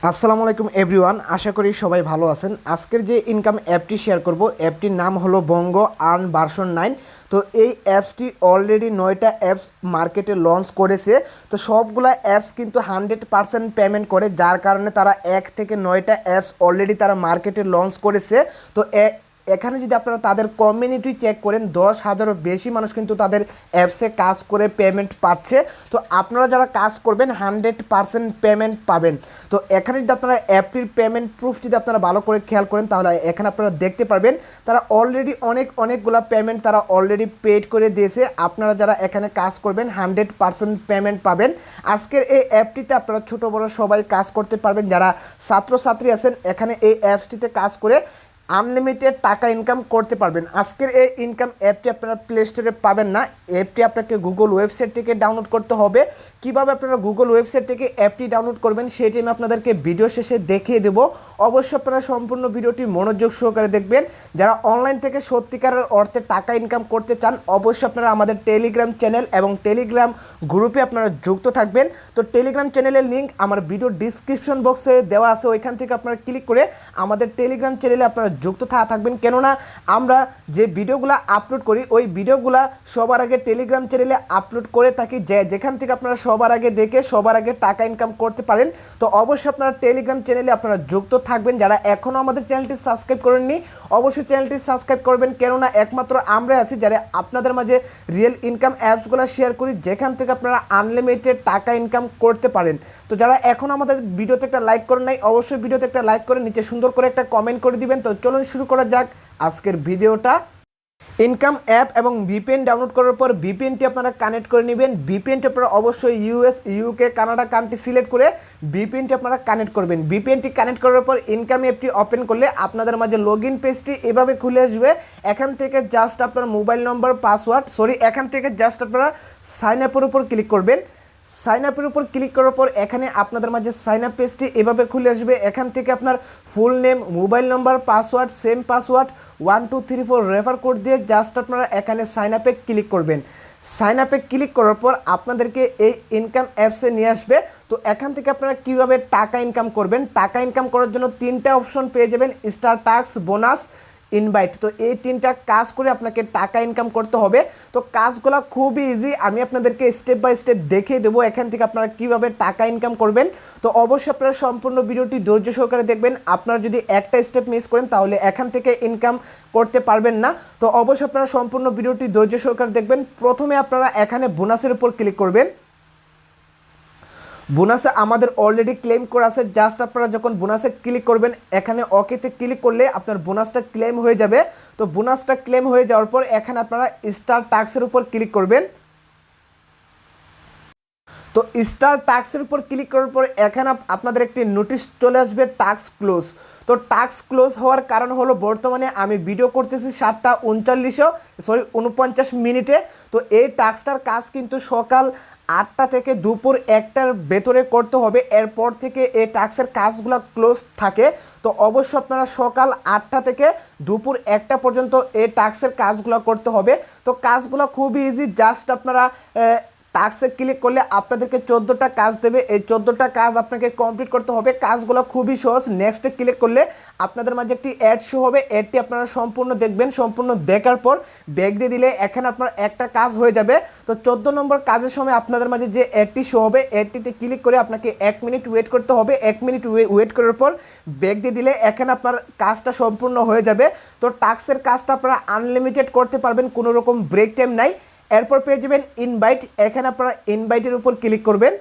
আসসালামু আলাইকুম এভরিওয়ান, আশা করি সবাই ভালো আছেন। আজকের যে ইনকাম অ্যাপটি শেয়ার করব, অ্যাপটির নাম হলো বঙ্গ আর্ন ভার্সন 9। তো এই অ্যাপসটি অলরেডি 9টা অ্যাপস মার্কেটে লঞ্চ করেছে। তো সবগুলা অ্যাপস কিন্তু 100% পেমেন্ট করে, যার কারণে তারা 1 থেকে 9টা অ্যাপস অলরেডি তারা মার্কেটে লঞ্চ করেছে। তো এখানে যদি আপনারা তাদের কমিউনিটি চেক করেন, 10,000-এরও বেশি মানুষ কিন্তু তাদের অ্যাপসে কাজ করে পেমেন্ট পাচ্ছে। তো আপনারা যারা কাজ করবেন 100% পেমেন্ট পাবেন। তো এখানে যদি আপনারা অ্যাপটির পেমেন্ট প্রুফ যদি আপনারা ভালো করে খেয়াল করেন, তাহলে এখানে আপনারা দেখতে পারবেন তারা অলরেডি অনেকগুলা পেমেন্ট তারা অলরেডি পেড করে দিয়েছে। আপনারা যারা এখানে কাজ করবেন 100% পেমেন্ট পাবেন। আজকের এই অ্যাপটিতে আপনারা ছোটো বড়ো সবাই কাজ করতে পারবেন। যারা ছাত্রছাত্রী আছেন এখানে এই অ্যাপসটিতে কাজ করে আনলিমিটেড টাকা ইনকাম করতে পারবেন। আজকের এই ইনকাম অ্যাপটি আপনারা প্লে স্টোরে পাবেন না, অ্যাপটি আপনাকে গুগল ওয়েবসাইট থেকে ডাউনলোড করতে হবে। কিভাবে আপনারা গুগল ওয়েবসাইট থেকে অ্যাপটি ডাউনলোড করবেন সেটি আমি আপনাদেরকে ভিডিও শেষে দেখিয়ে দেবো। অবশ্যই আপনারা সম্পূর্ণ ভিডিওটি মনোযোগ সহকারে দেখবেন। যারা অনলাইন থেকে সত্যিকারের অর্থে টাকা ইনকাম করতে চান, অবশ্যই আপনারা আমাদের টেলিগ্রাম চ্যানেল এবং টেলিগ্রাম গ্রুপে আপনারা যুক্ত থাকবেন। তো টেলিগ্রাম চ্যানেলের লিঙ্ক আমার ভিডিও ডিসক্রিপশন বক্সে দেওয়া আছে, ওইখান থেকে আপনারা ক্লিক করে আমাদের টেলিগ্রাম চ্যানেলে আপনারা যুক্ত থাকবেন। কেননা আমরা যে ভিডিওগুলো আপলোড করি ওই ভিডিওগুলো সবার আগে টেলিগ্রাম চ্যানেলে আপলোড করে থাকি, যেখান থেকে আপনারা সবার আগে দেখে সবার আগে টাকা ইনকাম করতে পারেন। তো অবশ্যই আপনারা টেলিগ্রাম চ্যানেলে আপনারা যুক্ত থাকবেন। যারা এখনও আমাদের চ্যানেলটি সাবস্ক্রাইব করেননি, অবশ্যই চ্যানেলটি সাবস্ক্রাইব করবেন। কেননা একমাত্র আমরা আছি যারা আপনাদের মাঝে রিয়েল ইনকাম অ্যাপসগুলো শেয়ার করি, যেখান থেকে আপনারা আনলিমিটেড টাকা ইনকাম করতে পারেন। তো যারা এখন আমাদের ভিডিওতে একটা লাইক করেন নাই, অবশ্যই ভিডিওতে একটা লাইক করে নিচে সুন্দর করে একটা কমেন্ট করে দিবেন। তো চলুন শুরু করা যাক আজকের ভিডিওটা। ইনকাম অ্যাপ এবং ভিপিএন ডাউনলোড করার পর ভিপিএনটি আপনারা কানেক্ট করে নেবেন। ভিপিএনটি আপনারা অবশ্যই US, UK, Canada country select করে ভিপিএনটি আপনারা কানেক্ট করবেন। ভিপিএনটি কানেক্ট করার পর ইনকাম অ্যাপটি ওপেন করলে আপনাদের মাঝে লগ ইন পেজটি এভাবে খুলে আসবে। এখান থেকে জাস্ট আপনার মোবাইল নম্বর, পাসওয়ার্ড, এখান থেকে জাস্ট আপনারা সাইন আপের উপর ক্লিক করবেন। সাইন আপের উপর ক্লিক করার পর এখানে আপনাদের মাঝে সাইন আপ পেজটি এভাবে খুলে আসবে। এখান থেকে আপনার ফুল নেম, মোবাইল নম্বর, password, same password 1 2 3 4 refer code দিয়ে জাস্ট আপনারা এখানে সাইন আপে ক্লিক করবেন। সাইন আপে ক্লিক করার পর আপনাদেরকে এই ইনকাম অ্যাপসে নিয়ে আসবে। তো এখান থেকে আপনারা কীভাবে টাকা ইনকাম করবেন, টাকা ইনকাম করার জন্য 3টা অপশন পেয়ে যাবেন, স্টার, টাস্ক, বোনাস, ইনভাইট। তো এই 3টা কাজ করে আপনাকে টাকা ইনকাম করতে হবে। তো কাজগুলো খুবই ইজি, আমি আপনাদেরকে স্টেপ বাই স্টেপ দেখিয়ে দেবো এখান থেকে আপনারা কীভাবে টাকা ইনকাম করবেন। তো অবশ্যই আপনারা সম্পূর্ণ ভিডিওটি ধৈর্য সহকারে দেখবেন। আপনারা যদি একটা স্টেপ মিস করেন তাহলে এখান থেকে ইনকাম করতে পারবেন না। তো অবশ্যই আপনারা সম্পূর্ণ ভিডিওটি ধৈর্য সহকারে দেখবেন। প্রথমে আপনারা এখানে বোনাসের উপর ক্লিক করবেন। বোনাসে আমাদের অলরেডি ক্লেম করা আছে। জাস্ট আপনারা যখন বোনাসে ক্লিক করবেন, এখানে ওকেতে ক্লিক করলে আপনার বোনাসটা ক্লেম হয়ে যাবে। তো বোনাসটা ক্লেম হয়ে যাওয়ার পর এখানে আপনারা স্টার টাস্কের উপর ক্লিক করবেন। তো স্টার টাস্কের উপর ক্লিক করার পর এখানে আপনাদের একটি নোটিশ চলে আসবে, টাস্ক ক্লোজ। তো টাস্ক ক্লোজ হওয়ার কারণ হলো বর্তমানে আমি ভিডিও করতেছি 49 মিনিটে। তো এই টাস্কটার কাজ কিন্তু সকাল 8টা থেকে দুপুর 1টার ভেতরে করতে হবে। এরপর থেকে এই টাস্কের কাজগুলো ক্লোজ থাকে। তো অবশ্যই আপনারা সকাল 8টা থেকে দুপুর 1টা পর্যন্ত এই টাস্কের কাজগুলো করতে হবে। তো কাজগুলো খুবই ইজি, জাস্ট আপনারা টাস্কে ক্লিক করলে আপনাদেরকে 14টা কাজ দেবে। এই 14টা কাজ আপনাকে কমপ্লিট করতে হবে। কাজগুলো খুবই সহজ। নেক্সটে ক্লিক করলে আপনাদের মাঝে একটি অ্যাড শো হবে, অ্যাডটি আপনারা সম্পূর্ণ দেখবেন। সম্পূর্ণ দেখার পর ব্যাক দিয়ে দিলে এখানে আপনার একটা কাজ হয়ে যাবে। তো 14 নম্বর কাজের সময় আপনাদের মাঝে যে অ্যাডটি শো হবে, অ্যাডটিতে ক্লিক করে আপনাকে 1 মিনিট ওয়েট করতে হবে। 1 মিনিট ওয়েট করার পর ব্যাক দিয়ে দিলে এখানে আপনার কাজটা সম্পূর্ণ হয়ে যাবে। তো টাস্কের কাজটা আপনারা আনলিমিটেড করতে পারবেন, কোনো রকম ব্রেক টাইম নাই। এরপর পেয়ে যাবেন ইনভাইট। এখানে আপনারা ইনভাইটের উপর ক্লিক করবেন।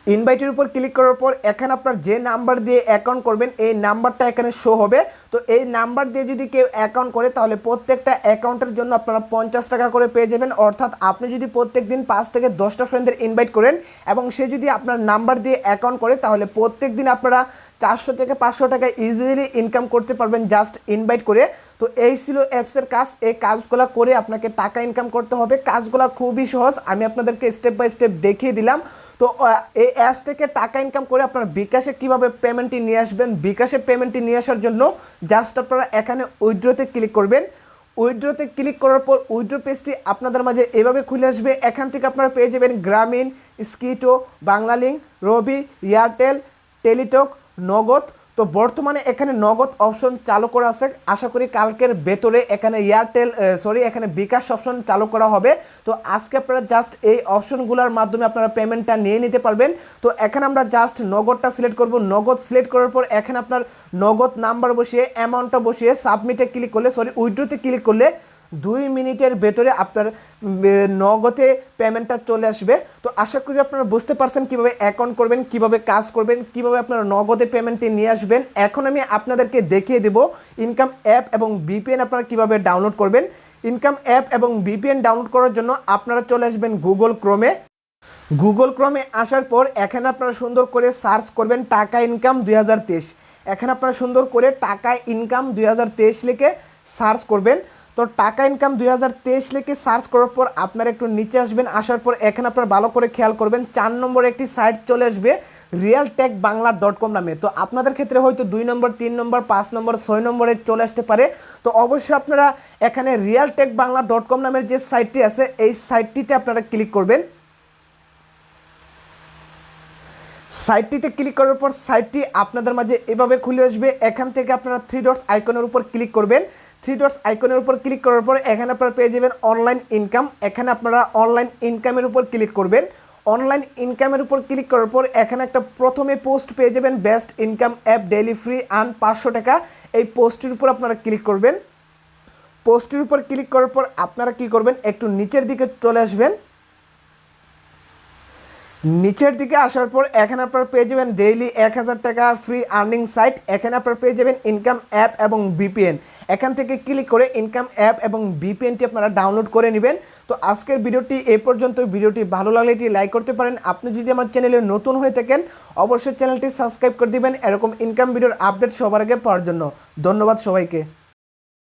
ইনভাইটের উপর ক্লিক করার পর এখানে আপনার যে নাম্বার দিয়ে অ্যাকাউন্ট করবেন এই নাম্বারটা এখানে শো হবে। তো এই নাম্বার দিয়ে যদি কেউ অ্যাকাউন্ট করে তাহলে প্রত্যেকটা অ্যাকাউন্টের জন্য আপনারা 50 টাকা করে পেয়ে যাবেন। অর্থাৎ আপনি যদি প্রত্যেক দিন 5 থেকে 10টা ফ্রেন্ডদের ইনভাইট করেন এবং সে যদি আপনার নাম্বার দিয়ে অ্যাকাউন্ট করে তাহলে প্রত্যেক দিন আপনারা 400 থেকে 500 টাকা ইজিলি ইনকাম করতে পারবেন জাস্ট ইনভাইট করে। তো এই ছিল অ্যাপসের কাজ। এই কাজগুলো করে আপনাকে টাকা ইনকাম করতে হবে। কাজগুলো খুবই সহজ, আমি আপনাদেরকে স্টেপ বাই স্টেপ দেখিয়ে দিলাম। তো এই অ্যাপস থেকে টাকা ইনকাম করে আপনার বিকাশে কীভাবে পেমেন্টটি নিয়ে আসবেন, বিকাশে পেমেন্টটি নিয়ে আসার জন্য জাস্ট আপনারা এখানে উইথড্রতে ক্লিক করবেন। উইথড্রতে ক্লিক করার পর উইথড্র পেজটি আপনাদের মাঝে এভাবে খুলে আসবে। এখান থেকে আপনারা পেয়ে যাবেন গ্রামীণ, স্কিটো, বাংলালিংক, রবি, এয়ারটেল, টেলিটক, নগদ। তো বর্তমানে এখানে নগদ অপশন চালু করা আছে, আশা করি কালকের ভেতরে এখানে এখানে বিকাশ অপশন চালু করা হবে। তো আজকে আপনারা জাস্ট এই অপশনগুলোর মাধ্যমে আপনারা পেমেন্টটা নিয়ে নিতে পারবেন। তো এখানে আমরা জাস্ট নগদটা সিলেক্ট করব। নগদ সিলেক্ট করার পর এখানে আপনার নগদ নাম্বার বসিয়ে অ্যামাউন্টটা বসিয়ে সাবমিটে ক্লিক করলে উইথড্রোতে ক্লিক করলে 2 মিনিটের ভেতরে আপনার নগদে পেমেন্টটা চলে আসবে। তো আশা করি আপনারা বুঝতে পারছেন কীভাবে অ্যাকাউন্ট করবেন, কীভাবে কাজ করবেন, কীভাবে আপনারা নগদে পেমেন্টটি নিয়ে আসবেন। এখন আমি আপনাদেরকে দেখিয়ে দেব ইনকাম অ্যাপ এবং ভিপিএন আপনারা কীভাবে ডাউনলোড করবেন। ইনকাম অ্যাপ এবং ভিপিএন ডাউনলোড করার জন্য আপনারা চলে আসবেন গুগল ক্রোমে আসার পর এখানে আপনারা সুন্দর করে সার্চ করবেন টাকা ইনকাম 2023। এখানে আপনারা সুন্দর করে টাকা ইনকাম 2023 লিখে সার্চ করবেন। তো টাকা ইনকাম 2023 লিখে সার্চ করার পর আপনারা একটু নিচে আসবেন, আসার পর এখানে আপনারা ভালো করে খেয়াল করবেন 4 নম্বরে একটি সাইট চলে আসবে realtechbangla.com নামে। তো আপনাদের ক্ষেত্রে হয়তো 2 নম্বর, 3 নম্বর, 5 নম্বর, 6 নম্বরে চলে আসতে পারে। তো অবশ্যই আপনারা এখানে realtechbangla.com নামের যে সাইটটি আছে এই সাইটটিতে আপনারা ক্লিক করবেন। সাইটটিতে ক্লিক করার পর সাইটটি আপনাদের মাঝে এভাবে খুলে আসবে। এখান থেকে আপনারা 3 ডটস আইকনের উপর ক্লিক করবেন। 3 ডটস আইকনের উপর ক্লিক করার পর এখানে আপনারা পেয়ে যাবেন অনলাইন ইনকাম। এখানে আপনারা অনলাইন ইনকামের উপর ক্লিক করবেন। অনলাইন ইনকামের উপর ক্লিক করার পর এখানে একটা প্রথমে পোস্ট পেয়ে যাবেন best income app daily free earn 500 টাকা। এই পোস্টের উপর আপনারা ক্লিক করবেন। পোস্টের উপর ক্লিক করার পর আপনারা কি করবেন, একটু নিচের দিকে চলে আসবেন। নিচের দিকে আসার পর এখানে আপনারা পেয়ে যাবেন ডেইলি 1000 টাকা ফ্রি আর্নিং সাইট। এখানে আপনারা পেয়ে যাবেন ইনকাম অ্যাপ এবং ভিপিএন। এখান থেকে ক্লিক করে ইনকাম অ্যাপ এবং ভিপিএনটি আপনারা ডাউনলোড করে নেবেন। তো আজকের ভিডিওটি এই পর্যন্ত। ভিডিওটি ভালো লাগলে এটি লাইক করতে পারেন। আপনি যদি আমার চ্যানেলে নতুন হয়ে থাকেন অবশ্যই চ্যানেলটি সাবস্ক্রাইব করে দিবেন এরকম ইনকাম ভিডিওর আপডেট সবার আগে পাওয়ার জন্য। ধন্যবাদ সবাইকে।